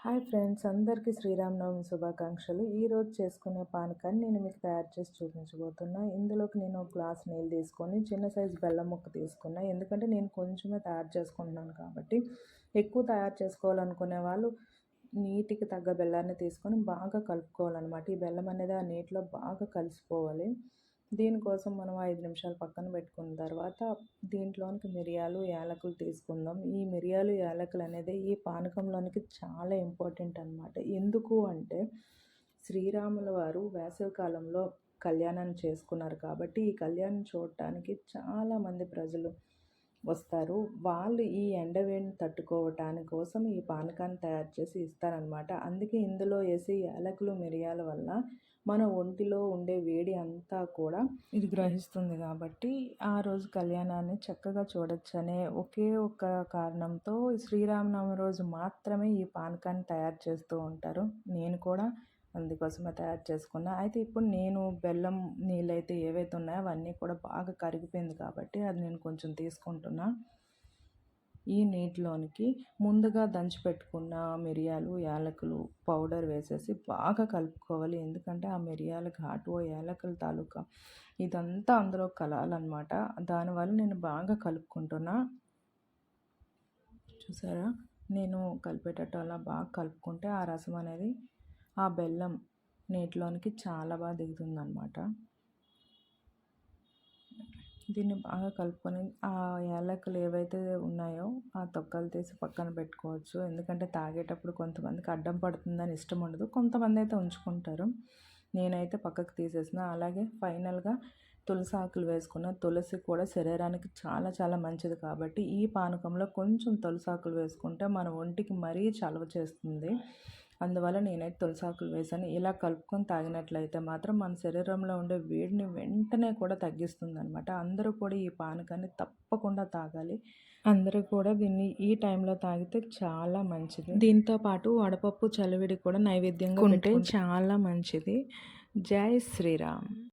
Hi friends, అందరికీ శ్రీరామనవమి శుభాకాంక్షలు. ఈరోజు చేసుకునే పానకాన్ని నేను మీకు తయారు చేసి చూపించబోతున్నా. ఇందులోకి నేను ఒక గ్లాస్ నీళ్ళు తీసుకొని చిన్న సైజు బెల్లం ముక్క తీసుకున్నా. ఎందుకంటే నేను కొంచెమే తయారు చేసుకుంటున్నాను కాబట్టి. ఎక్కువ తయారు చేసుకోవాలనుకునే వాళ్ళు నీటికి తగ్గ బెల్లాన్ని తీసుకొని బాగా కలుపుకోవాలన్నమాట. ఈ బెల్లం అనేది ఆ నీటిలో బాగా కలిసిపోవాలి. దీనికోసం మనం 5 నిమిషాలు పక్కన పెట్టుకున్న తర్వాత దీంట్లోనికి మిరియాలు, యాలకులు తీసుకుందాం. ఈ మిరియాలు, యాలకులు అనేది ఈ పానకంలోనికి చాలా ఇంపార్టెంట్ అనమాట. ఎందుకు అంటే శ్రీరాముల వారు వేసవి కాలంలో కళ్యాణాన్ని చేసుకున్నారు కాబట్టి ఈ కళ్యాణం చూడటానికి చాలామంది ప్రజలు వస్తారు. వాళ్ళు ఈ ఎండవేడిని తట్టుకోవటానికి కోసం ఈ పానకాన్ని తయారు చేసి ఇస్తారనమాట. అందుకే ఇందులో వేసి యాలకులు, మిరియాల వల్ల మన ఒంటిలో ఉండే వేడి అంతా కూడా ఇది గ్రహిస్తుంది కాబట్టి ఆ రోజు కళ్యాణాన్ని చక్కగా చూడొచ్చనే ఒకే ఒక్క కారణంతో శ్రీరామనవమి రోజు మాత్రమే ఈ పానకాన్ని తయారు చేస్తూ ఉంటారు. నేను కూడా అందుకోసమే తయారు చేసుకున్నా. అయితే ఇప్పుడు నేను బెల్లం నీళ్ళైతే ఏవైతే ఉన్నాయో అవన్నీ కూడా బాగా కరిగిపోయింది కాబట్టి అది నేను కొంచెం తీసుకుంటున్నా. ఈ నీటిలోనికి ముందుగా దంచి పెట్టుకున్న మిరియాలు, యాలకులు పౌడర్ వేసేసి బాగా కలుపుకోవాలి. ఎందుకంటే ఆ మిరియాల ఘాటు, యాలకుల తాలూకా ఇదంతా అందులో కలాలన్నమాట. దానివల్ల నేను బాగా కలుపుకుంటున్నా. చూసారా, నేను కలిపేటట్టు అలా బాగా కలుపుకుంటే ఆ రసం అనేది ఆ బెల్లం నీటిలోనికి చాలా బాగా దిగుతుందన్నమాట. దీన్ని బాగా కలుపుకొని ఆ యాలకులు ఏవైతే ఉన్నాయో ఆ తొక్కలు తీసి పక్కన పెట్టుకోవచ్చు. ఎందుకంటే తాగేటప్పుడు కొంతమందికి అడ్డం పడుతుందని ఇష్టం ఉండదు, కొంతమంది అయితే ఉంచుకుంటారు. నేనైతే పక్కకు తీసేసిన. అలాగే ఫైనల్గా తులసి ఆకులు వేసుకున్న. తులసి కూడా శరీరానికి చాలా చాలా మంచిది కాబట్టి ఈ పానకంలో కొంచెం తులసి ఆకులు వేసుకుంటే మన ఒంటికి మరీ చలవ చేస్తుంది. అందువల్ల నేనైతే తులసాకులు వేసాను. ఇలా కలుపుకొని తాగినట్లయితే మాత్రం మన శరీరంలో ఉండే వేడిని వెంటనే కూడా తగ్గిస్తుంది అనమాట. అందరూ కూడా ఈ పానకాన్ని తప్పకుండా తాగాలి. అందరూ కూడా దీన్ని ఈ టైంలో తాగితే చాలా మంచిది. దీంతో పాటు వడపప్పు చలివిడి కూడా నైవేద్యంగా ఉంటే చాలా మంచిది. జై శ్రీరామ్.